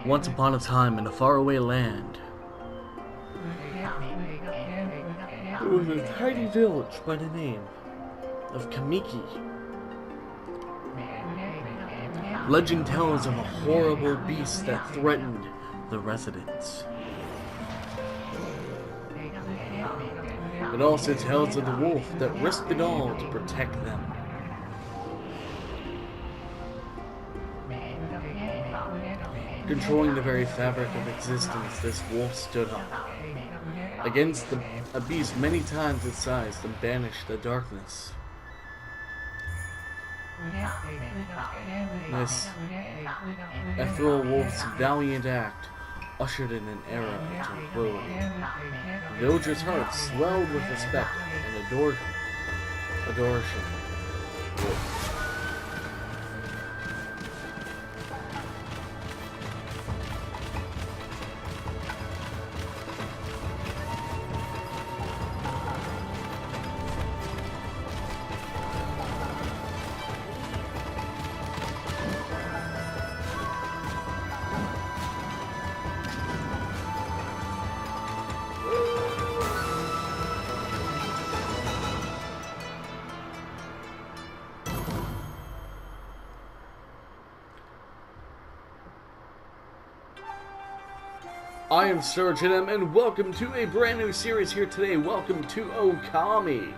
Once upon a time in a faraway land, there was a tiny village by the name of Kamiki. Legend tells of a horrible beast that threatened the residents. It also tells of the wolf that risked it all to protect them. Controlling the very fabric of existence, this wolf stood up against a beast many times its size to banish the darkness. This ethereal wolf's valiant act ushered in an era of tranquility. The villagers' hearts swelled with respect and adoration. I am Surgeon M, and welcome to a brand new series here today. Welcome to Okami.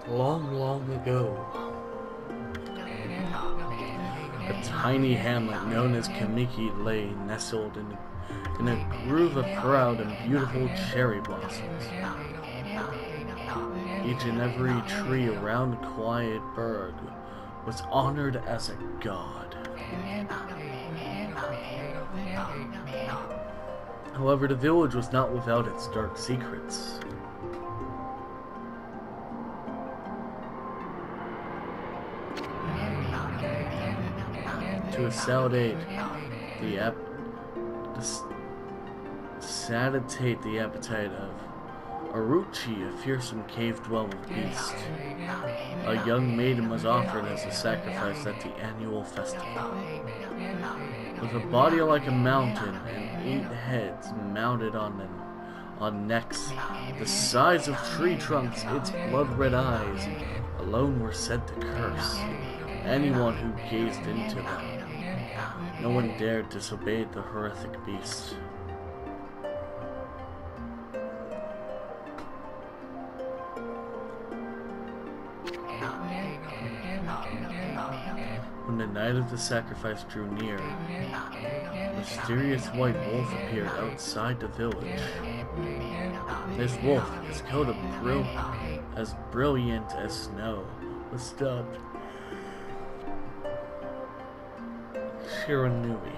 Long ago, a tiny hamlet known as Kamiki lay nestled in a grove of proud and beautiful cherry blossoms. Each and every tree around the quiet burg was honored as a god. However, the village was not without its dark secrets. To satiate the appetite of Aruchi, a fearsome cave-dwelling beast. A young maiden was offered as a sacrifice at the annual festival. With a body like a mountain and 8 heads mounted on necks the size of tree trunks, its blood-red eyes alone were said to curse anyone who gazed into them. No one dared disobey the horrific beast. When the night of the sacrifice drew near, a mysterious white wolf appeared outside the village. This wolf, his coat as brilliant as snow, was dubbed Shiranui.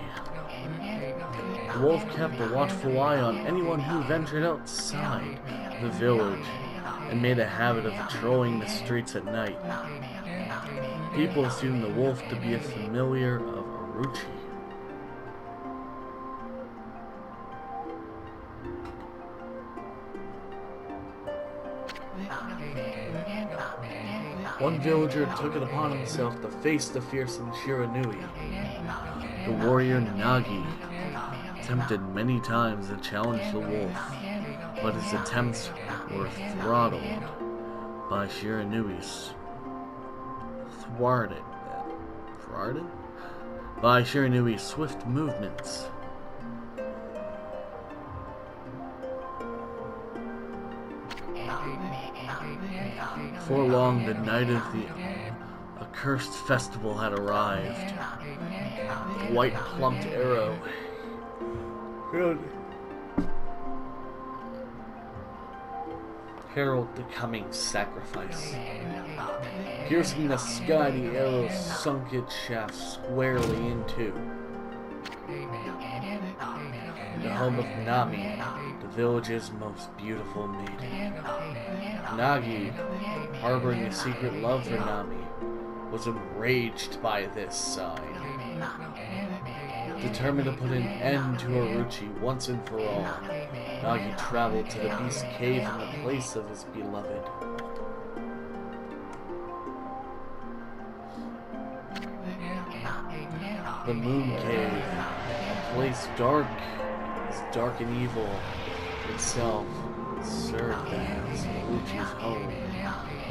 The wolf kept a watchful eye on anyone who ventured outside the village and made a habit of patrolling the streets at night. People assumed the wolf to be a familiar of Aruchi. One villager took it upon himself to face the fearsome Shiranui. The warrior Nagi attempted many times to challenge the wolf, but his attempts were throttled by Shiranui's swift movements. Before long, the night of the accursed festival had arrived. The white plumped arrow heralded the coming sacrifice. Piercing the sky, the arrow sunk its shaft squarely into the home of Nami, the village's most beautiful maiden. Nagi, harboring a secret love for Nami, was enraged by this sign. Determined to put an end to Orochi once and for all, Nagi traveled to the Beast Cave in the place of his beloved. The Moon Cave, a place dark and evil itself, served as Orochi's home.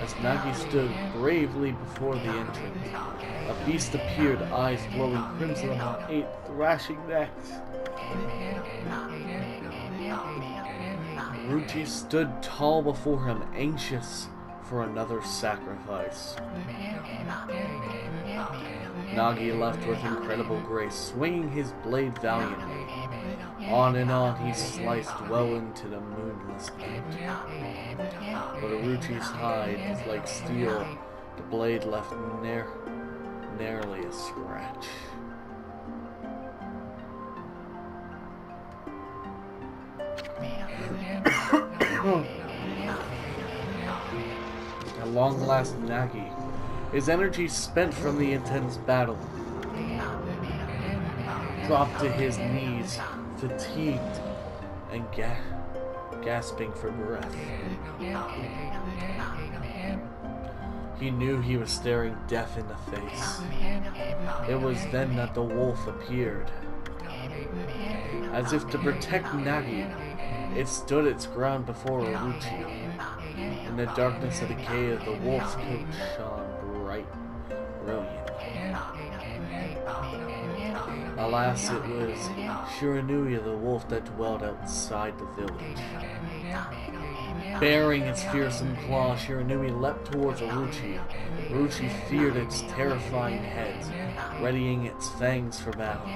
As Nagi stood bravely before the entrance, a beast appeared, eyes glowing crimson on 8 thrashing necks. Orochi stood tall before him, anxious for another sacrifice. Nagi left with incredible grace, swinging his blade valiantly. On and on he sliced well into the moonless night. But Orochi's hide was like steel. The blade left narrowly a scratch. At long last, Nagi, his energy spent from the intense battle, dropped to his knees, fatigued and gasping for breath. He knew he was staring death in the face. It was then that the wolf appeared. As if to protect Nagi, it stood its ground before Orochi. In the darkness of the cave, the wolf's coat shone brilliant. Alas, it was Shiranui the wolf that dwelled outside the village. Bearing its fearsome claw, Shiranui leapt towards Orochi. Orochi feared its terrifying heads, readying its fangs for battle.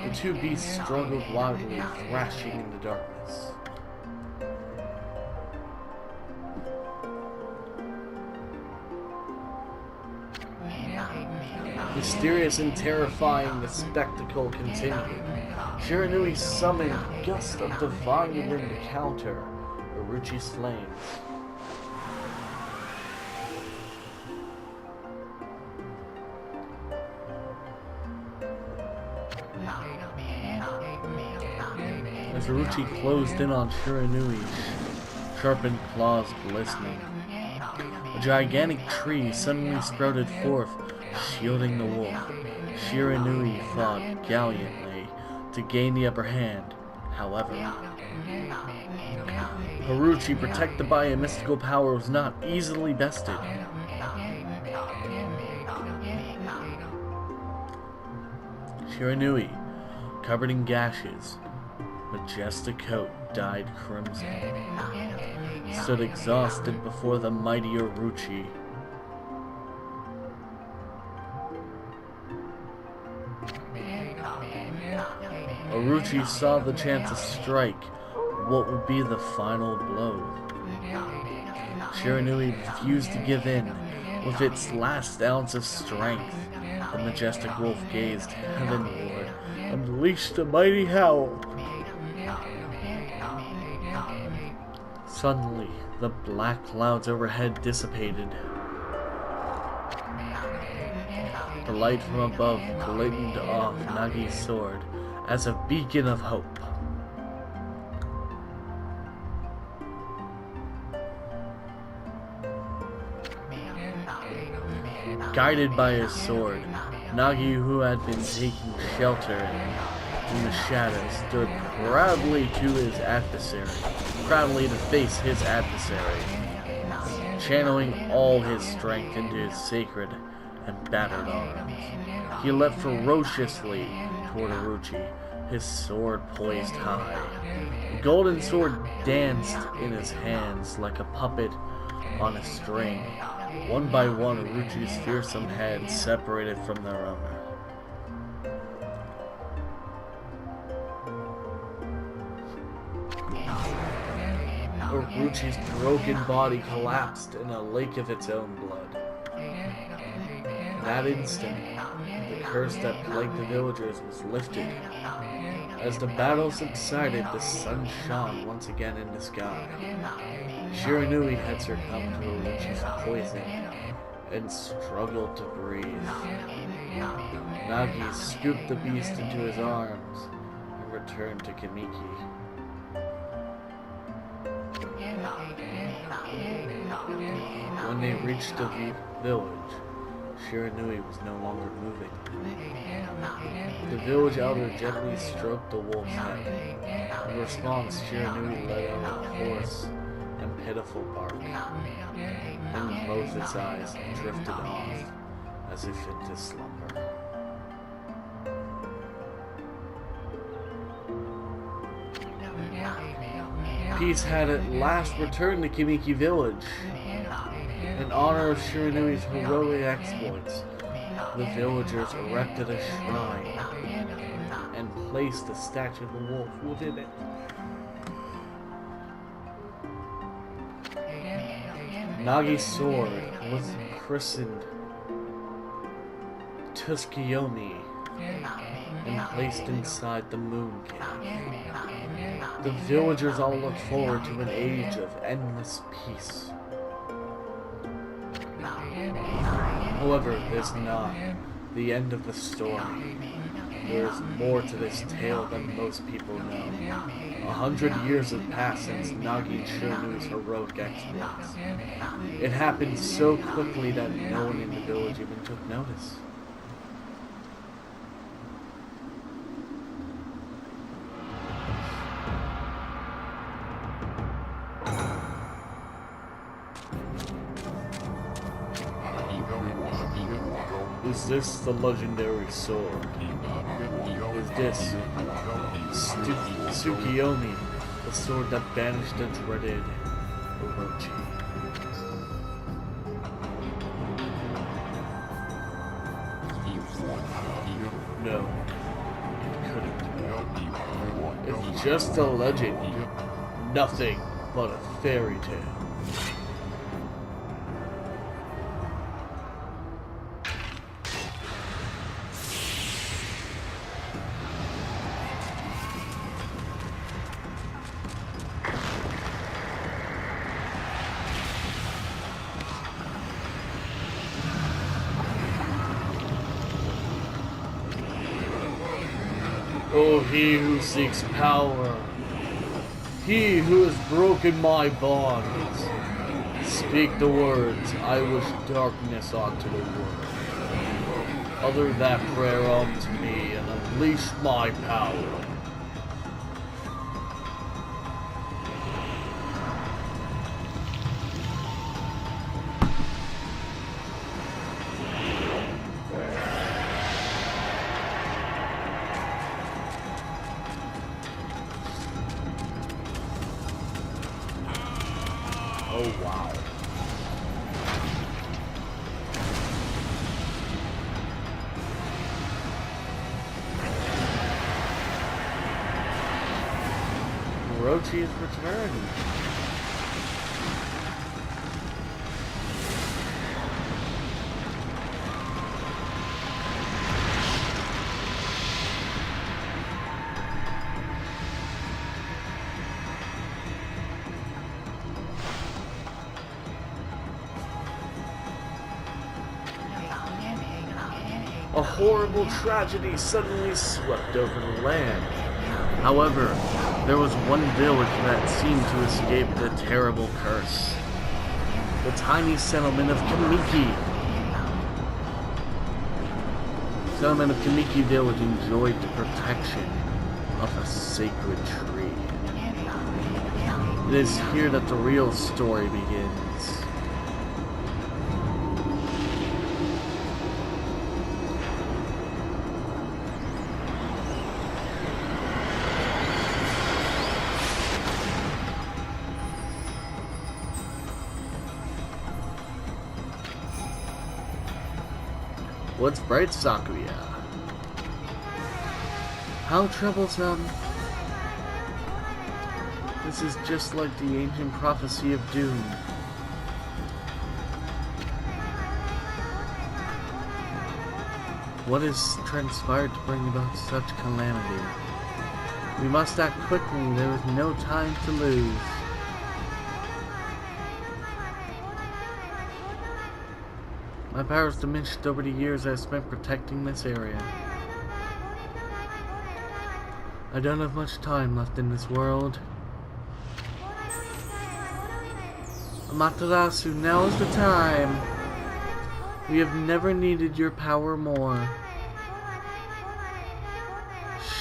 The two beasts struggled wildly, thrashing in the darkness. Mysterious and terrifying, the spectacle continued. Shiranui summoned a gust of divine wind to counter Orochi's flames. As Orochi closed in on Shiranui's sharpened claws glistening, a gigantic tree suddenly sprouted forth, shielding the wolf. Shiranui fought gallantly to gain the upper hand. However, Orochi, protected by a mystical power, was not easily bested. Shiranui, covered in gashes, majestic coat dyed crimson, stood exhausted before the mighty Orochi. Orochi saw the chance to strike what would be the final blow. Shiranui refused to give in. With its last ounce of strength, the majestic wolf gazed heavenward, unleashed a mighty howl. Suddenly, the black clouds overhead dissipated. The light from above glistened off Nagi's sword as a beacon of hope. Guided by his sword, Nagi, who had been taking shelter in the shadows, stood proudly to face his adversary, channeling all his strength into his sacred and battered arms. He leapt ferociously toward Orochi, his sword poised high. The golden sword danced in his hands like a puppet on a string. One by one, Orochi's fearsome heads separated from their owner. Orochi's broken body collapsed in a lake of its own blood. that instant, the curse that plagued the villagers was lifted. As the battle subsided, the sun shone once again in the sky. Shiranui had succumbed to Orochi's poison and struggled to breathe. Nagi scooped the beast into his arms and returned to Kamiki. When they reached the village, Shiranui was no longer moving. The village elder gently stroked the wolf's head. In response, Shiranui let out a hoarse and pitiful bark, and both its eyes drifted off as if into slumber. Peace had at last returned to Kamiki village. In honor of Shiranui's heroic exploits, the villagers erected a shrine and placed a statue of the wolf within it. Nagi's sword was christened Tsukuyomi and placed inside the moon cave. The villagers all looked forward to an age of endless peace. However, this is not the end of the story. There is more to this tale than most people know. 100 years have passed since Nagi and Shiranui's heroic exploits. It happened so quickly that no one in the village even took notice. Is this the legendary sword? Is this Tsukuyomi, the sword that banished the dreaded Orochi? No, it couldn't. It's just a legend, nothing but a fairy tale. Oh, he who seeks power, he who has broken my bonds, speak the words, I wish darkness onto the world. Utter that prayer unto me and unleash my power. Oh, wow. Orochi is returned. A horrible tragedy suddenly swept over the land. However, there was one village that seemed to escape the terrible curse. The tiny settlement of Kamiki. The settlement of Kamiki village enjoyed the protection of a sacred tree. It is here that the real story begins. What's bright, Sakuya? How troublesome. This is just like the ancient prophecy of doom. What has transpired to bring about such calamity? We must act quickly. There is no time to lose. My powers diminished over the years I spent protecting this area. I don't have much time left in this world. Amaterasu, now is the time. We have never needed your power more.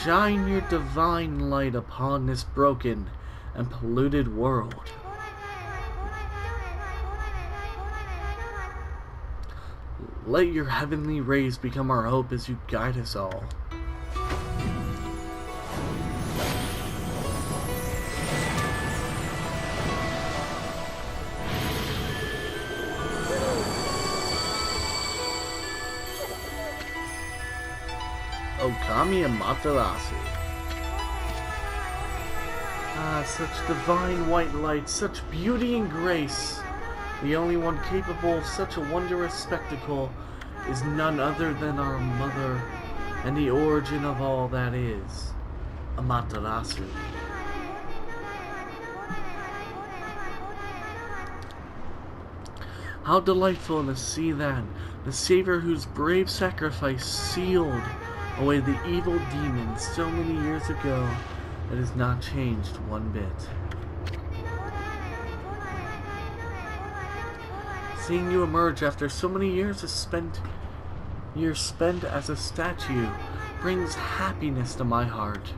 Shine your divine light upon this broken and polluted world. Let your heavenly rays become our hope as you guide us all. Okami and Amaterasu. Ah, such divine white light, such beauty and grace. The only one capable of such a wondrous spectacle is none other than our mother, and the origin of all that is, Amaterasu. How delightful to see that, the Savior whose brave sacrifice sealed away the evil demon so many years ago, it has not changed one bit. Seeing you emerge after so many years spent as a statue brings happiness to my heart.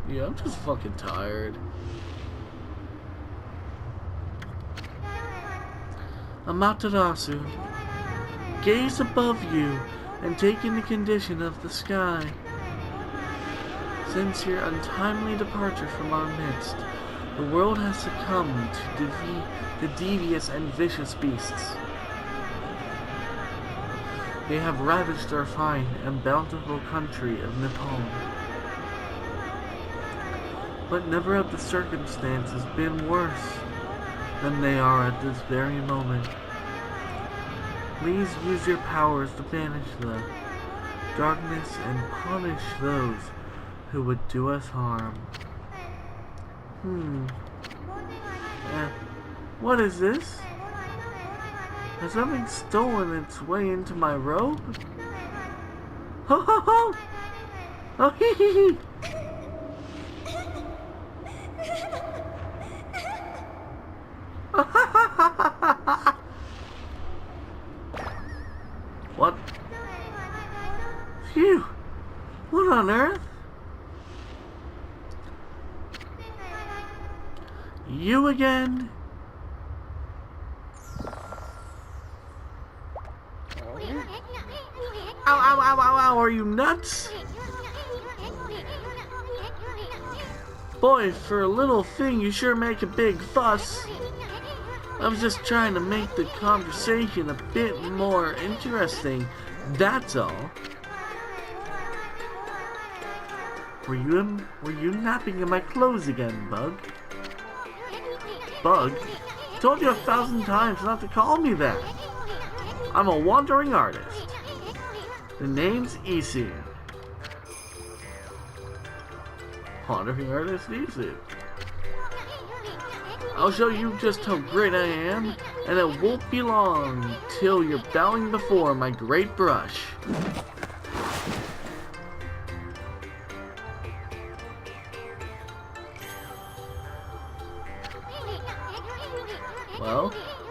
Yeah, I'm just fucking tired. Amaterasu, gaze above you and take in the condition of the sky. Since your untimely departure from our midst, the world has succumbed to the devious and vicious beasts. They have ravaged our fine and bountiful country of Nippon. But never have the circumstances been worse than they are at this very moment. Please use your powers to banish the darkness and punish those who would do us harm. What is this? Has something stolen its way into my robe? Ho ho ho! Oh hee hee hee! What? Phew! What on earth? You again? Ow, ow, ow, ow, ow, are you nuts? Boy, for a little thing, you sure make a big fuss. I was just trying to make the conversation a bit more interesting, that's all. Were you napping in my clothes again, Bug? Bug? Told you 1,000 times not to call me that. I'm a wandering artist. The name's Isu. Wandering artist Isu. I'll show you just how great I am, and it won't be long till you're bowing before my great brush. Well,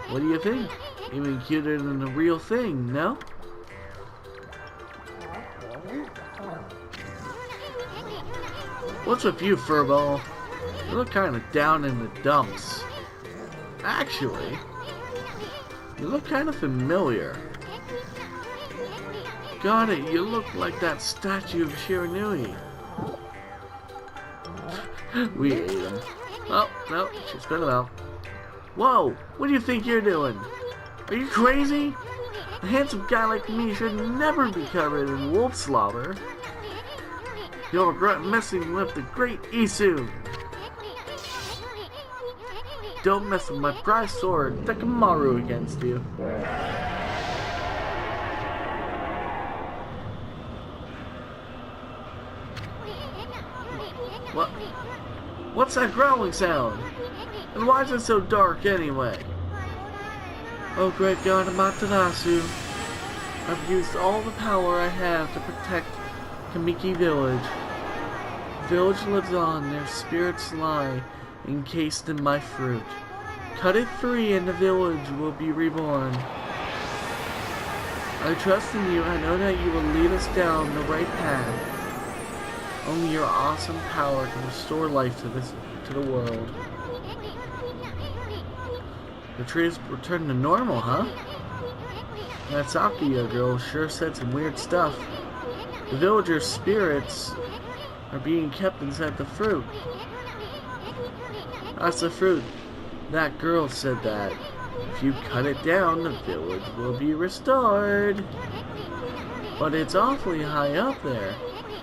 what do you think? Even cuter than the real thing, no? What's with you, Furball? You look kind of down in the dumps. Actually, you look kind of familiar. Got it, you look like that statue of Shiranui. We ate him. Oh, no, she's been out. Whoa, what do you think you're doing? Are you crazy? A handsome guy like me should never be covered in wolf slobber. You'll regret messing with the great Isu. Don't mess with my prized sword, Tekamaru against you. What? What's that growling sound? And why is it so dark anyway? Oh great god Amaterasu, I've used all the power I have to protect Kamiki Village. The village lives on, their spirits lie encased in my fruit. Cut it free and the village will be reborn. I trust in you, I know that you will lead us down the right path. Only your awesome power can restore life to the world. The trees returned to normal, huh? That Sakuya girl sure said some weird stuff. The villagers' spirits are being kept inside the fruit. That's the fruit. That girl said that. If you cut it down, the village will be restored. But it's awfully high up there.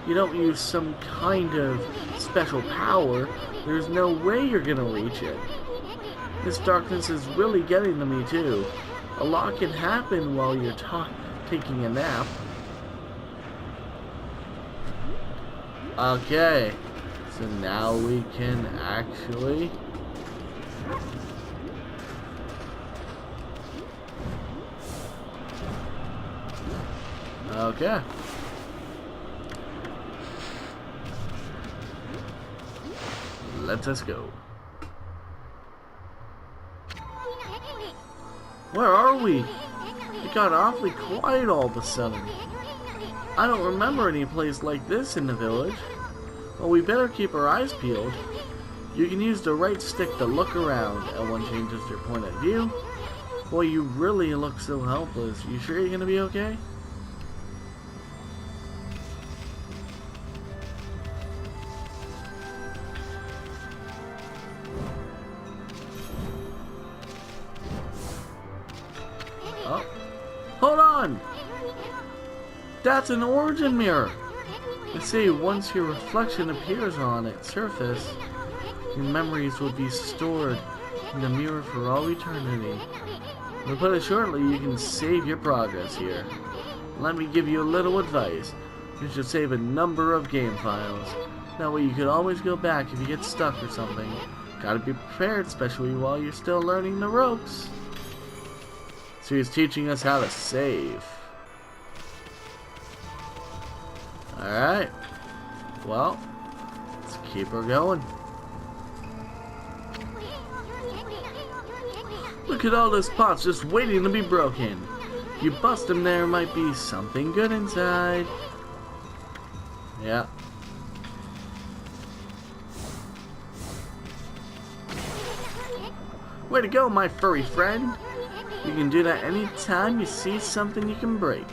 You don't use some kind of special power, there's no way you're gonna reach it. This darkness is really getting to me too. A lot can happen while you're taking a nap. Okay, so now we can actually... Okay. Let us go. Where are we? It got awfully quiet all of a sudden. I don't remember any place like this in the village. Well, we better keep our eyes peeled. You can use the right stick to look around. L1 changes your point of view. Boy, you really look so helpless. You sure you're gonna be okay? Oh, hold on! That's an origin mirror! They say once your reflection appears on its surface, your memories will be stored in the mirror for all eternity. To put it shortly, you can save your progress here. Let me give you a little advice. You should save a number of game files. That way you can always go back if you get stuck or something. Gotta be prepared, especially while you're still learning the ropes. So he's teaching us how to save. Alright. Well, let's keep her going. Look at all those pots just waiting to be broken. If you bust them, there might be something good inside. Yeah. Way to go, my furry friend. You can do that anytime you see something you can break.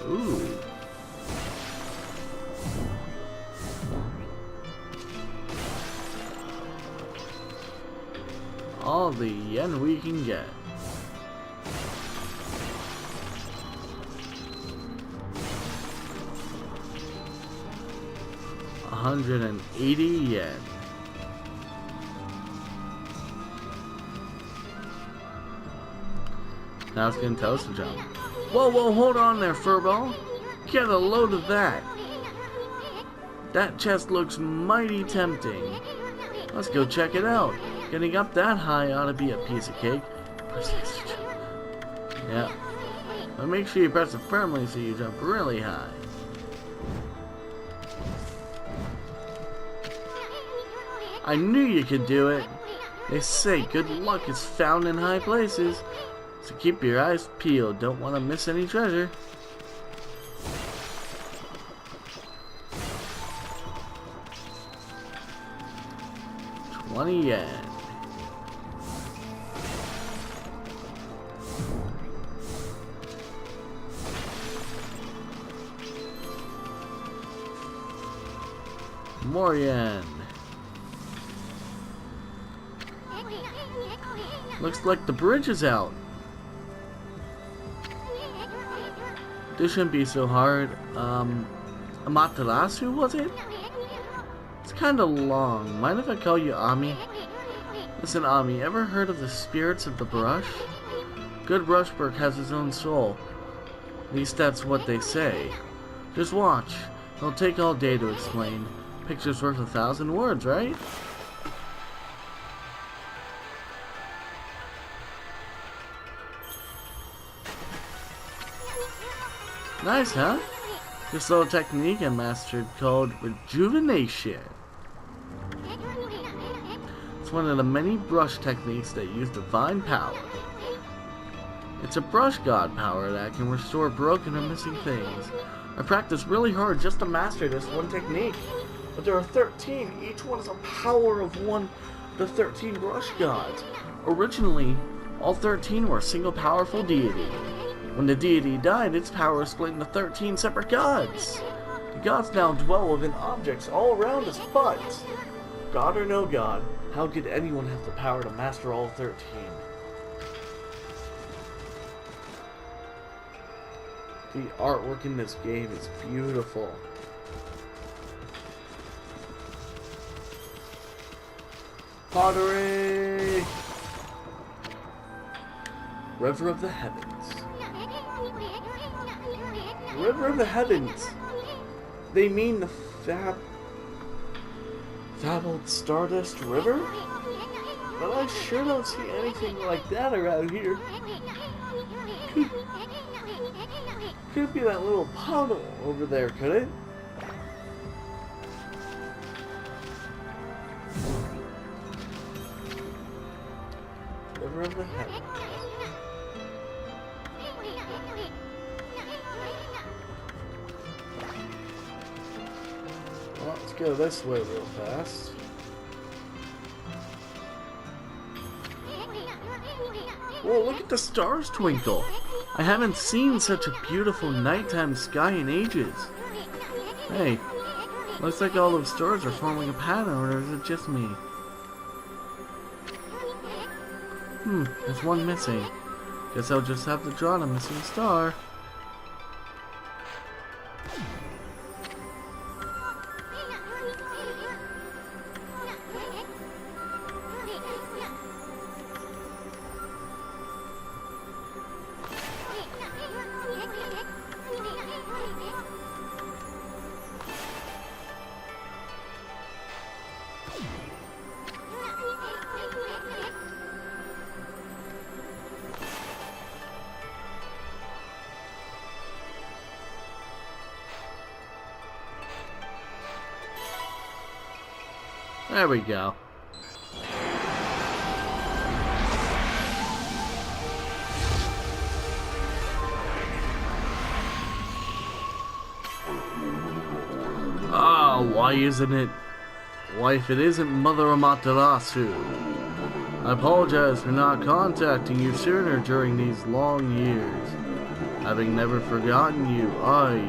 Ooh. All the yen we can get. $180 yen. Now it's gonna tell us to jump. Whoa, whoa, hold on there, Furball. Get a load of that. That chest looks mighty tempting. Let's go check it out. Getting up that high ought to be a piece of cake. Yeah. But make sure you press it firmly so you jump really high. I knew you could do it. They say good luck is found in high places. So keep your eyes peeled. Don't want to miss any treasure. $20 yen. More yen. Looks like the bridge is out. This shouldn't be so hard. Amaterasu, was it? Let's kinda long. Mind if I call you Ami? Listen, Ami, ever heard of the spirits of the brush? Good brushwork has its own soul. At least that's what they say. Just watch. It'll take all day to explain. Picture's worth 1,000 words, right? Nice, huh? This little technique I mastered called rejuvenation. It's one of the many brush techniques that use divine power. It's a brush god power that can restore broken or missing things. I practiced really hard just to master this one technique. But there are 13. Each one is a power of one of the 13 brush gods. Originally, all 13 were a single powerful deity. When the deity died, its power was split into 13 separate gods. The gods now dwell within objects all around us, but God or no god, how could anyone have the power to master all 13? The artwork in this game is beautiful. Pottery! River of the Heavens. River of the Heavens. They mean the fabled Stardust River? But I sure don't see anything like that around here. Could be that little puddle over there, could it? River of the Heavens. Well, let's go this way real fast. Whoa, look at the stars twinkle! I haven't seen such a beautiful nighttime sky in ages. Hey, looks like all those stars are forming a pattern, or is it just me? There's one missing. Guess I'll just have to draw the missing star. There we go. Ah, why isn't it? Wife, it isn't Mother Amaterasu. I apologize for not contacting you sooner during these long years. Having never forgotten you, I,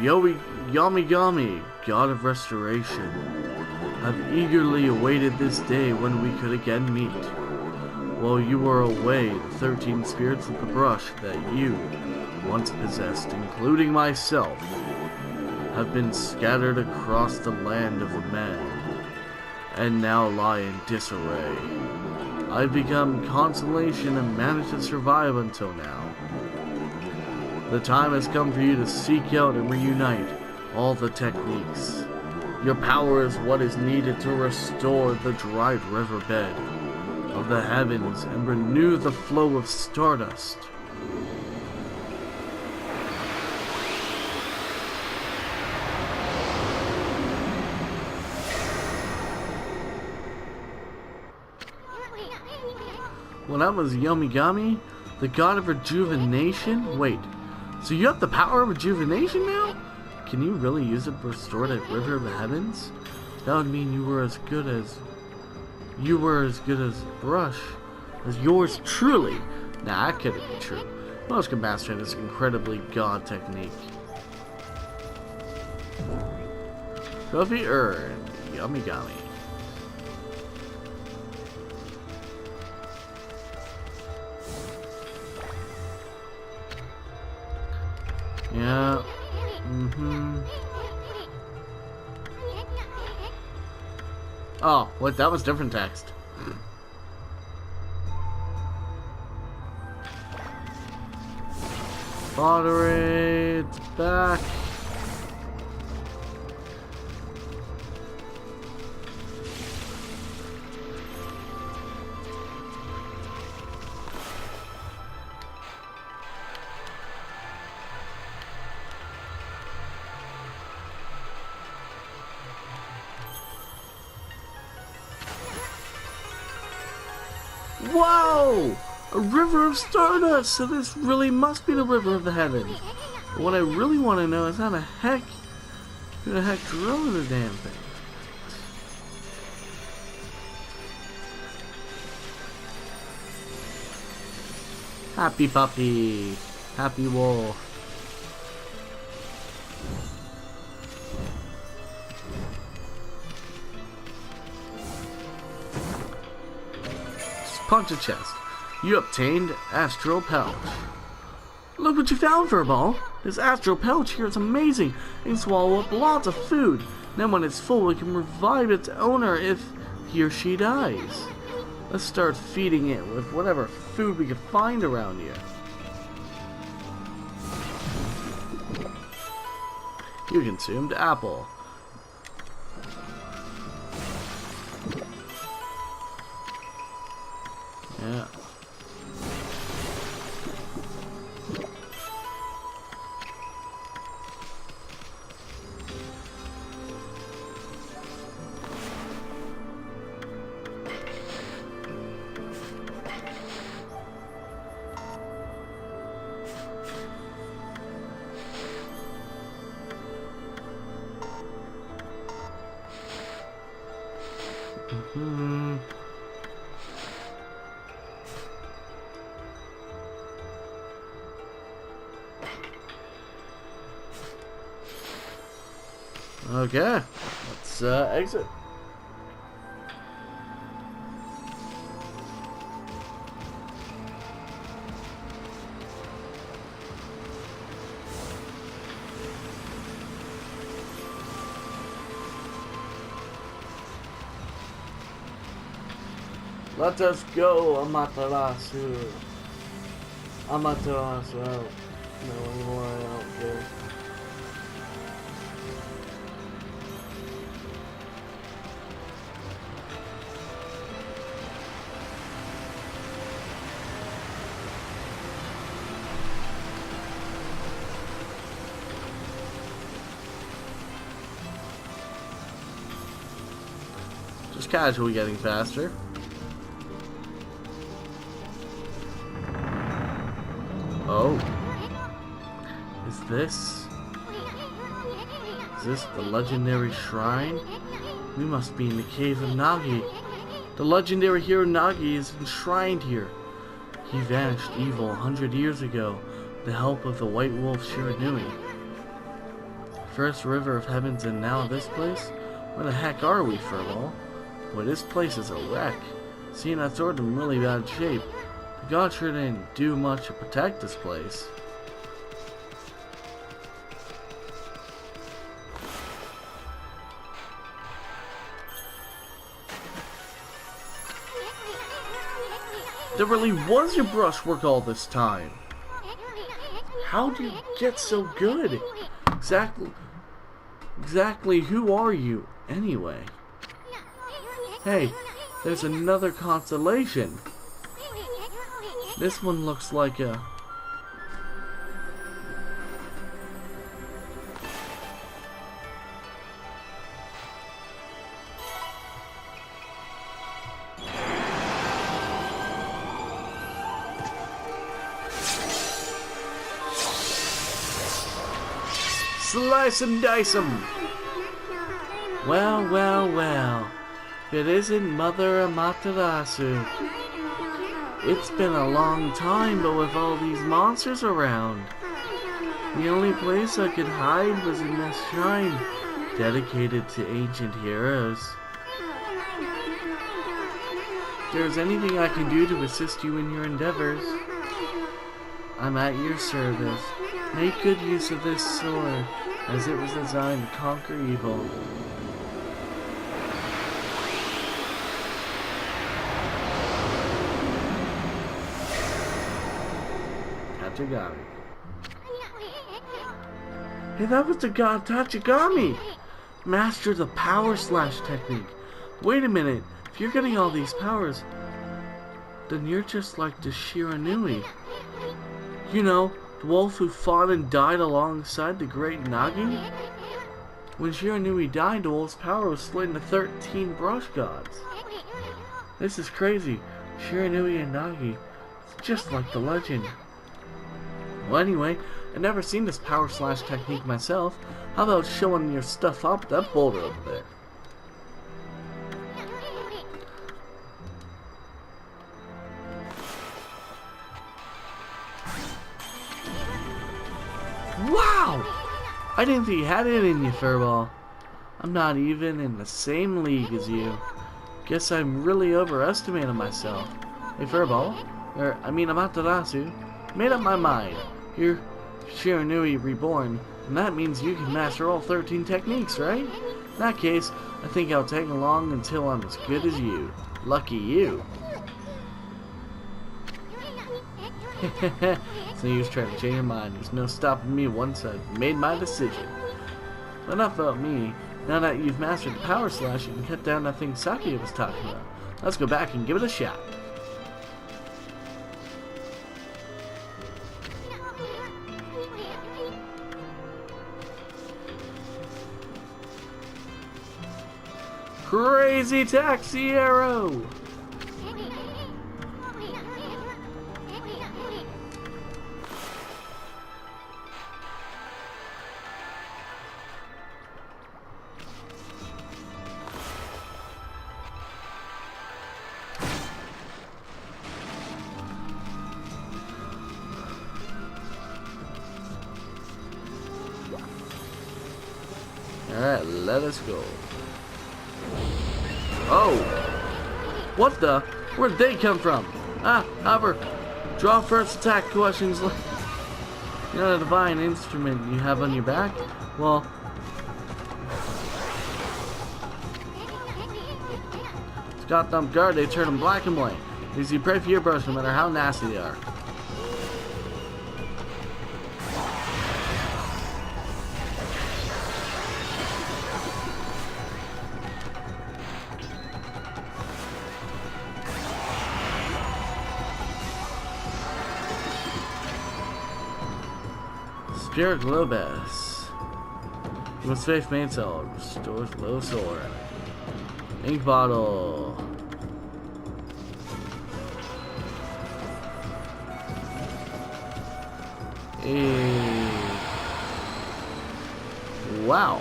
Yamigami, God of Restoration, have eagerly awaited this day when we could again meet. While you were away, the 13 spirits of the brush that you once possessed, including myself, have been scattered across the land of men, and now lie in disarray. I've become consolation and managed to survive until now. The time has come for you to seek out and reunite all the techniques. Your power is what is needed to restore the dried riverbed of the heavens and renew the flow of stardust. Well, that was Yamigami, the god of rejuvenation? Wait, so you have the power of rejuvenation now? Can you really use it to restore that river of the heavens? That would mean you were as good as Brush as yours truly. Nah, that couldn't be true. Most can master this incredibly god technique. Trophy earned. Yamigami. Yeah. Oh, wait, that was different text. Moderate back. Whoa! A river of stardust! So this really must be the river of the heavens. But what I really want to know is who the heck drove the damn thing? Happy puppy. Happy wolf. Punch a chest. You obtained Astral Pouch. Look what you found, Furball. This Astral Pouch here is amazing. It can swallow up lots of food. Then when it's full, it can revive its owner if he or she dies. Let's start feeding it with whatever food we can find around here. You consumed apple. Yeah. Okay, let's exit. Let us go, Amaterasu. Amaterasu. No anymore, I don't care. Just casually getting faster. Oh. Is this the legendary shrine? We must be in the cave of Nagi. The legendary hero Nagi is enshrined here. He vanished evil 100 years ago with the help of the White Wolf Shiranui. First river of heavens and now this place? Where the heck are we, Furball? Boy, this place is a wreck. Seeing that sword in really bad shape. The god sure didn't do much to protect this place. There really was your brushwork all this time. How do you get so good? Exactly who are you, anyway? Hey, there's another constellation. This one looks like a... Slice and dice 'em! Well, well, well. If it isn't Mother Amaterasu. It's been a long time, but with all these monsters around, the only place I could hide was in this shrine, dedicated to ancient heroes. If there's anything I can do to assist you in your endeavors, I'm at your service. Make good use of this sword, as it was designed to conquer evil. Tachigami. Hey, that was the god Tachigami! Master the power slash technique. Wait a minute, if you're getting all these powers, then you're just like the Shiranui. You know, the wolf who fought and died alongside the great Nagi? When Shiranui died, the wolf's power was split into 13 brush gods. This is crazy. Shiranui and Nagi, it's just like the legend. Well, anyway, I've never seen this power slash technique myself. How about showing your stuff up that boulder over there? Wow! I didn't think you had it in you, Furball. I'm not even in the same league as you. Guess I'm really overestimating myself. Hey, Furball, Amaterasu, made up my mind. You're Shiranui reborn, and that means you can master all 13 techniques, right? In that case, I think I'll tag along until I'm as good as you. Lucky you. So you was trying to change your mind. There's no stopping me once I've made my decision. But enough about me. Now that you've mastered the power slash, you can cut down that thing Saki was talking about. Let's go back and give it a shot. Crazy taxi arrow! Alright, let us go. Oh! What the? Where'd they come from? However, draw first attack questions. You know the divine instrument you have on your back? Well, it's got them guard, they turn them black and white. Because you pray for your bros no matter how nasty they are. Spirit Globus. With Faith Main Cell. Restores low sword. Ink Bottle. Hey. Wow.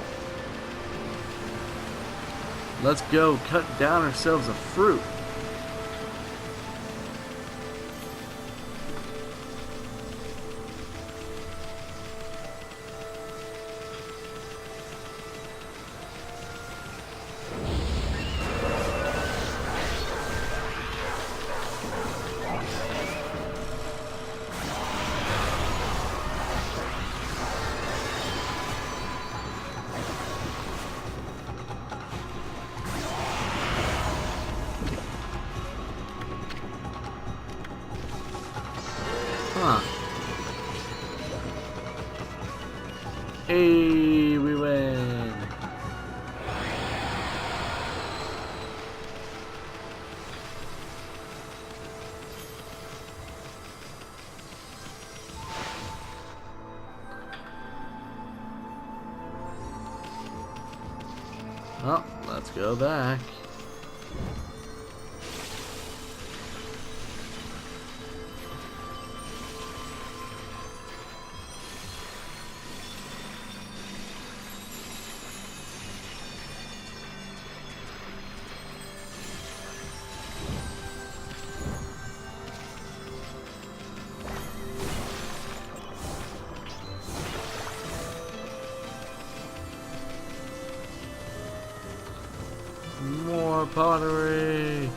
Let's go cut down ourselves a fruit. Huh. Hey, we win. Well, let's go back. More pottery.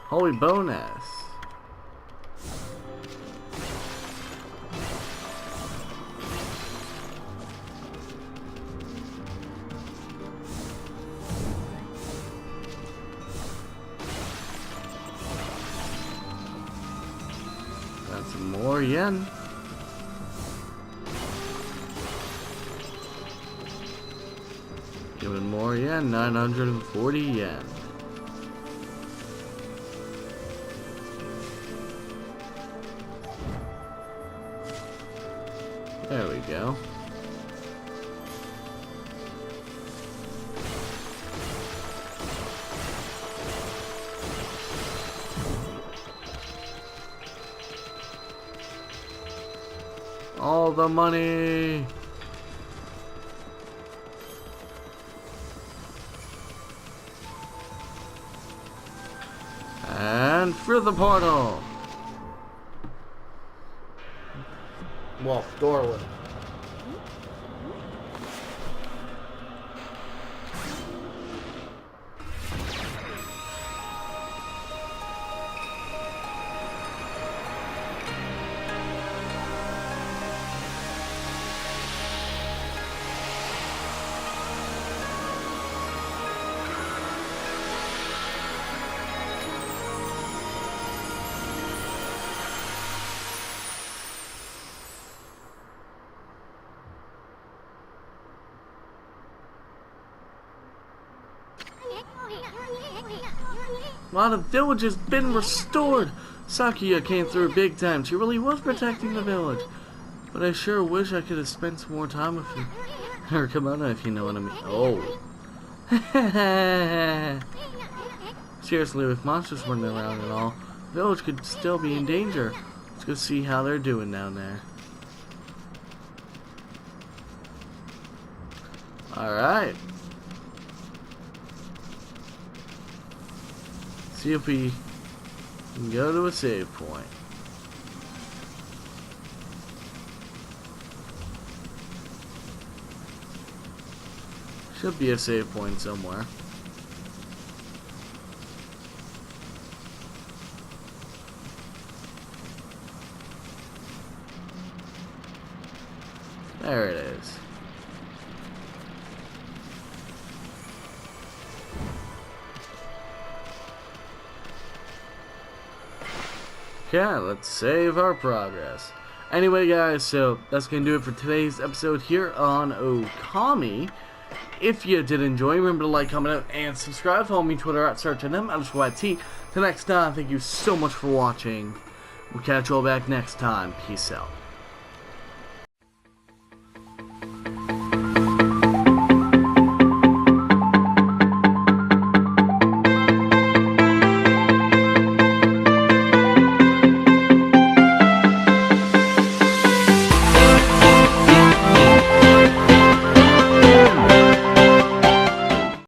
Holy bonus. more yen. Even more yen, 940 yen. There we go. All the money. And through the portal. Well, doorway. Wow, the village has been restored! Sakuya came through big time. She really was protecting the village. But I sure wish I could have spent some more time with you. Or Kimono, if you know what I mean. Oh. Seriously, with monsters running around and all, the village could still be in danger. Let's go see how they're doing down there. Alright. See if we can go to a save point. Should be a save point somewhere. There it is. Okay, let's save our progress. Anyway, guys, so that's going to do it for today's episode here on Okami. If you did enjoy, remember to like, comment, and subscribe. Follow me on Twitter at @searchNM_YT. Till next time, thank you so much for watching. We'll catch you all back next time. Peace out.